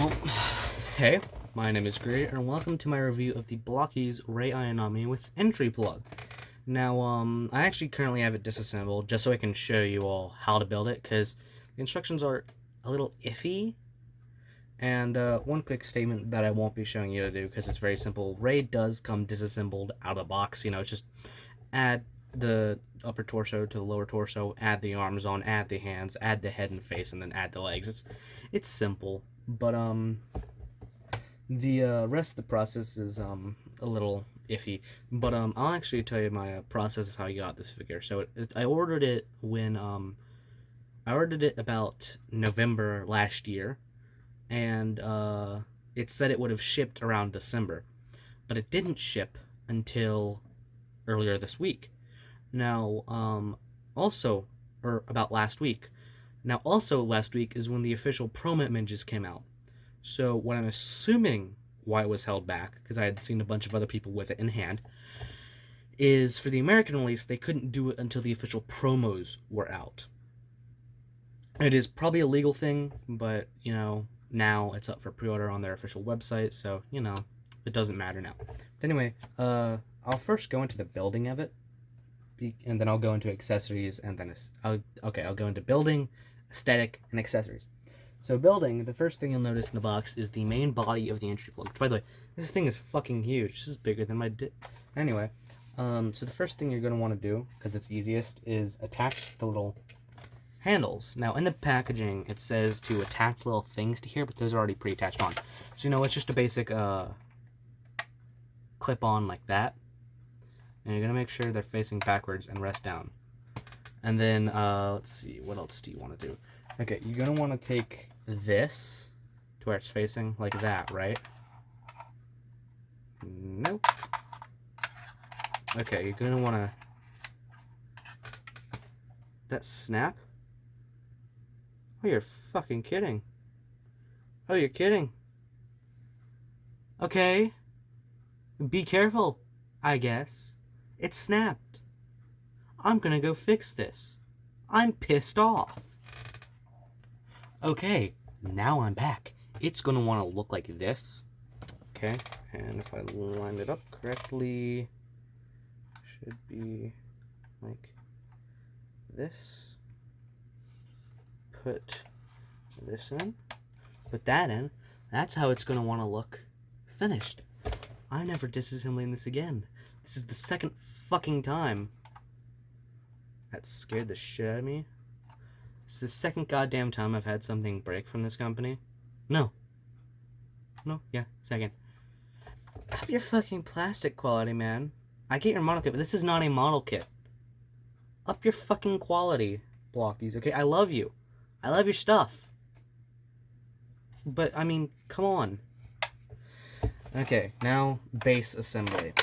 Well, hey, my name is Gray, and welcome to my review of the Blokees Rei Ayanami with entry plug. Now, I actually currently have it disassembled just so I can show you all how to build it, because the instructions are a little iffy. And one quick statement that I won't be showing you to do, because it's very simple. Rei does come disassembled out of the box. You know, it's just add the upper torso to the lower torso, add the arms on, add the hands, add the head and face, and then add the legs. It's simple, but the rest of the process is a little iffy. But I'll actually tell you my process of how I got this figure. So I ordered it when I ordered it about November last year, and it said it would have shipped around December, but it didn't ship until earlier this week. Now, about last week. Now, also last week is when the official promo images came out. So, what I'm assuming why it was held back, because I had seen a bunch of other people with it in hand, is for the American release, they couldn't do it until the official promos were out. It is probably a legal thing, but, you know, now it's up for pre-order on their official website, so, you know, it doesn't matter now. But anyway, I'll first go into the building of it, and then I'll go into accessories, and then I'll go into building, aesthetic, and accessories. So building, the first thing you'll notice in the box is the main body of the entry plug. Which, by the way, this thing is fucking huge. This is bigger than my Anyway, so the first thing you're going to want to do, because it's easiest, is attach the little handles. Now, in the packaging, it says to attach little things to here, but those are already pre-attached on. So, you know, it's just a basic clip-on like that. And you're going to make sure they're facing backwards and rest down. And then, let's see, what else do you want to do? Okay, you're going to want to take this to where it's facing like that, right? Nope. Okay, you're going to want to... That snap? Oh, you're fucking kidding. Oh, you're kidding. Okay. Be careful, I guess. It snapped. I'm gonna go fix this. I'm pissed off. Okay, now I'm back. It's gonna wanna look like this. Okay, and if I line it up correctly, should be like this. Put this in. Put that in. That's how it's gonna wanna look finished. I'm never disassembling this again. This is the second fucking time. That scared the shit out of me. It's the second goddamn time I've had something break from this company. No, yeah, second. Up your fucking plastic quality, man. I get your model kit, but this is not a model kit. Up your fucking quality, Blokees, okay? I love you. I love your stuff. But, I mean, come on. Okay, now base assembly.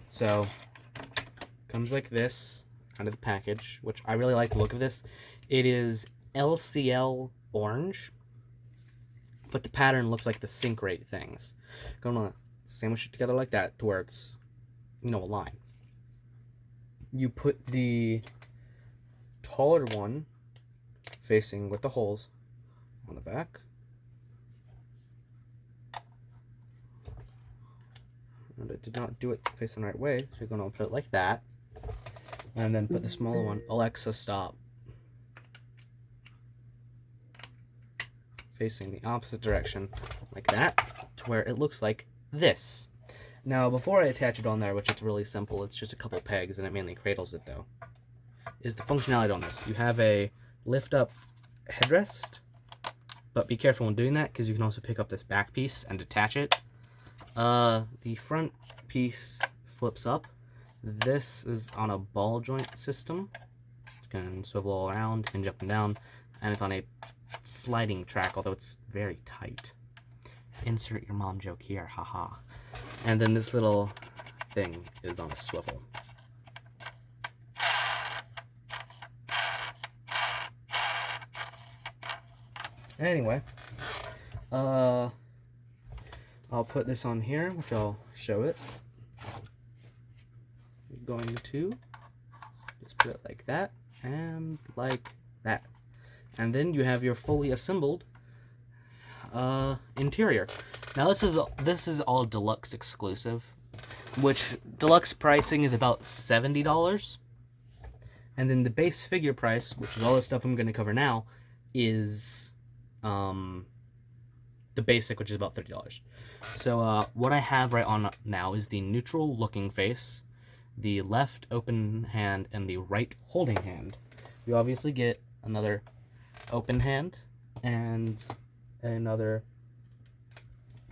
So, comes like this out of the package, which I really like the look of this. It is LCL orange, but the pattern looks like the sync rate things. Gonna sandwich it together like that to where it's, you know, a line. You put the taller one facing with the holes on the back. And it did not do it facing the right way, so you're going to put it like that. And then put the smaller one, Alexa, stop. Facing the opposite direction, like that, to where it looks like this. Now, before I attach it on there, which it's really simple, it's just a couple pegs, and it mainly cradles it, though, is the functionality on this. You have a lift-up headrest, but be careful when doing that, because you can also pick up this back piece and attach it. The front piece flips up. This is on a ball joint system. You can swivel all around, hinge up and down, and it's on a sliding track, although it's very tight. Insert your mom joke here, haha. And then this little thing is on a swivel. Anyway, I'll put this on here, which I'll show it. You're going to just put it like that and like that. And then you have your fully assembled interior. Now this is all deluxe exclusive, which deluxe pricing is about $70. And then the base figure price, which is all the stuff I'm going to cover now, is the basic, which is about $30. So what I have right on now is the neutral looking face, the left open hand, and the right holding hand. You obviously get another open hand and another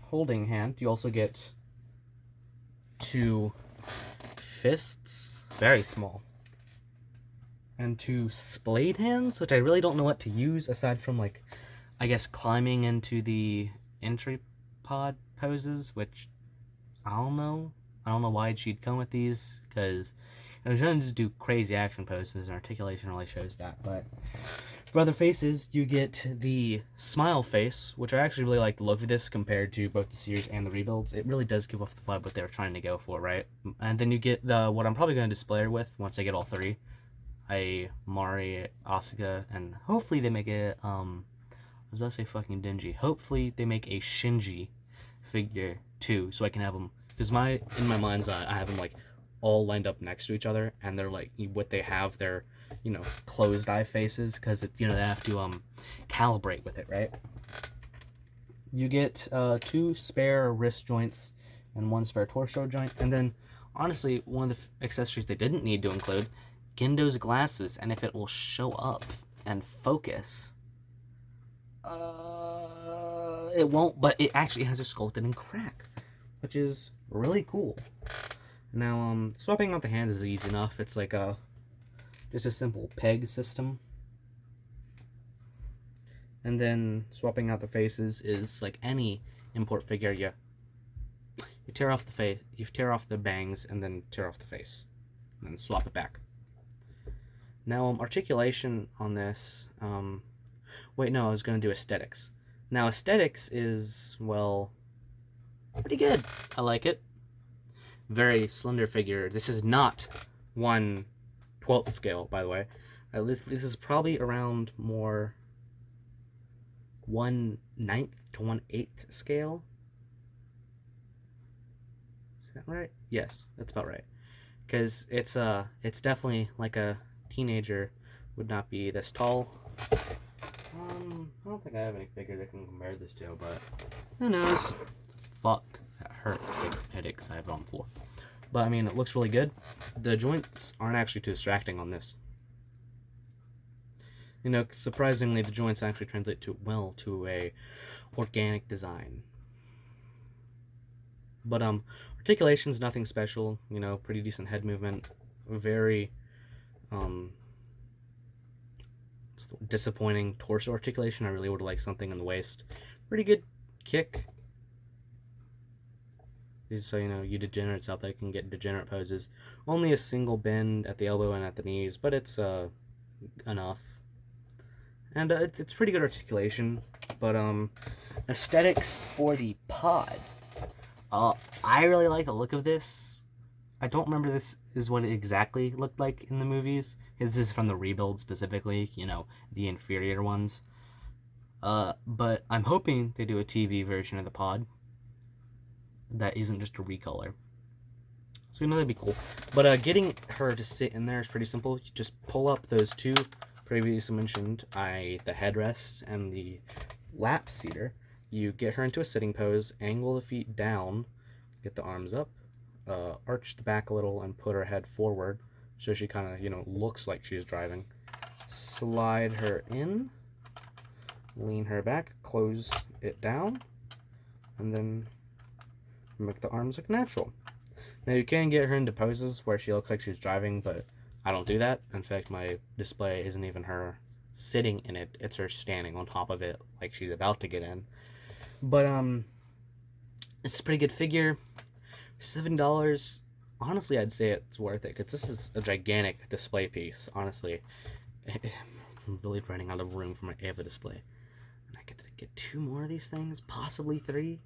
holding hand. You also get two fists, very small, and two splayed hands, which I really don't know what to use aside from, like, I guess climbing into the entry pod poses, which I don't know. I don't know why she'd come with these, because she doesn't just do crazy action poses, and articulation really shows that. But for other faces, you get the smile face, which I actually really like the look of this compared to both the series and the rebuilds. It really does give off the vibe what they were trying to go for, right? And then you get what I'm probably going to display her with once I get all three. A Mari, Asuka, and hopefully they make it, I was about to say fucking Denji. Hopefully they make a Shinji figure too, so I can have them, because in my mind's eye, I have them like all lined up next to each other, and they're like, what they have, they're, closed eye faces, because they have to calibrate with it, right? You get 2 spare wrist joints and 1 spare torso joint, and then honestly, one of the accessories they didn't need to include, Gendo's glasses, and if it will show up and focus, it won't, but it actually has a sculpted in crack, which is really cool. Now, swapping out the hands is easy enough. It's like just a simple peg system. And then swapping out the faces is like any import figure. You tear off the face, you tear off the bangs, and then tear off the face, and then swap it back. Now, articulation on this, wait, no, I was going to do aesthetics. Now, aesthetics is, well, pretty good. I like it. Very slender figure. This is not 1/12 scale, by the way. This is probably around more 1/9 to 1/8 scale. Is that right? Yes, that's about right. Because it's definitely like a teenager would not be this tall. I don't think I have any figure that can compare this to, but who knows? Fuck, that hurt. Hit it because I have it on the floor. But I mean, it looks really good. The joints aren't actually too distracting on this. Surprisingly, the joints actually translate well to a organic design. But articulation's nothing special. Pretty decent head movement. Very disappointing torso articulation. I really would like something in the waist. Pretty good kick. So you degenerates out there can get degenerate poses. Only a single bend at the elbow and at the knees, but it's enough. And it's pretty good articulation. But aesthetics for the pod. I really like the look of this. I don't remember this is what it exactly looked like in the movies. This is from the rebuild specifically, the inferior ones. But I'm hoping they do a TV version of the pod that isn't just a recolor. So that'd be cool. But getting her to sit in there is pretty simple. You just pull up those two previously mentioned, the headrest and the lap seater. You get her into a sitting pose, angle the feet down, get the arms up, arch the back a little, and put her head forward so she kind of, looks like she's driving. Slide her in, lean her back, close it down, and then make the arms look natural. Now, you can get her into poses where she looks like she's driving, but I don't do that. In fact, my display isn't even her sitting in it. It's her standing on top of it like she's about to get in. But, it's a pretty good figure. $7, honestly, I'd say it's worth it, because this is a gigantic display piece, honestly. I'm really running out of room for my Ava display. And I get to get 2 more of these things? Possibly 3?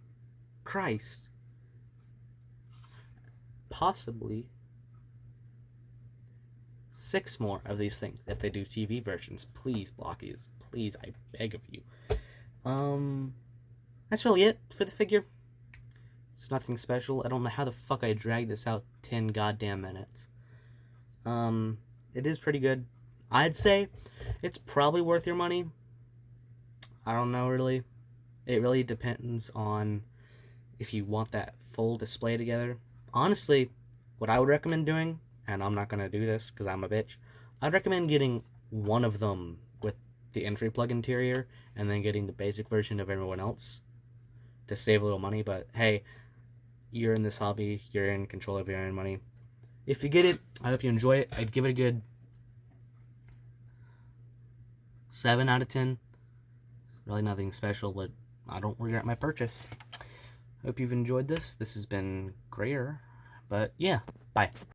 Christ. Possibly 6 more of these things if they do TV versions. Please, Blokees. Please, I beg of you. that's really it for the figure. It's nothing special. I don't know how the fuck I dragged this out 10 goddamn minutes. It is pretty good. I'd say it's probably worth your money. I don't know, really. It really depends on if you want that full display together. Honestly, what I would recommend doing, and I'm not going to do this because I'm a bitch, I'd recommend getting one of them with the entry plug interior and then getting the basic version of everyone else to save a little money. But hey, you're in this hobby, you're in control of your own money. If you get it, I hope you enjoy it. I'd give it a good 7 out of 10. Really nothing special, but I don't regret my purchase. Hope you've enjoyed this. This has been greater. But yeah, bye.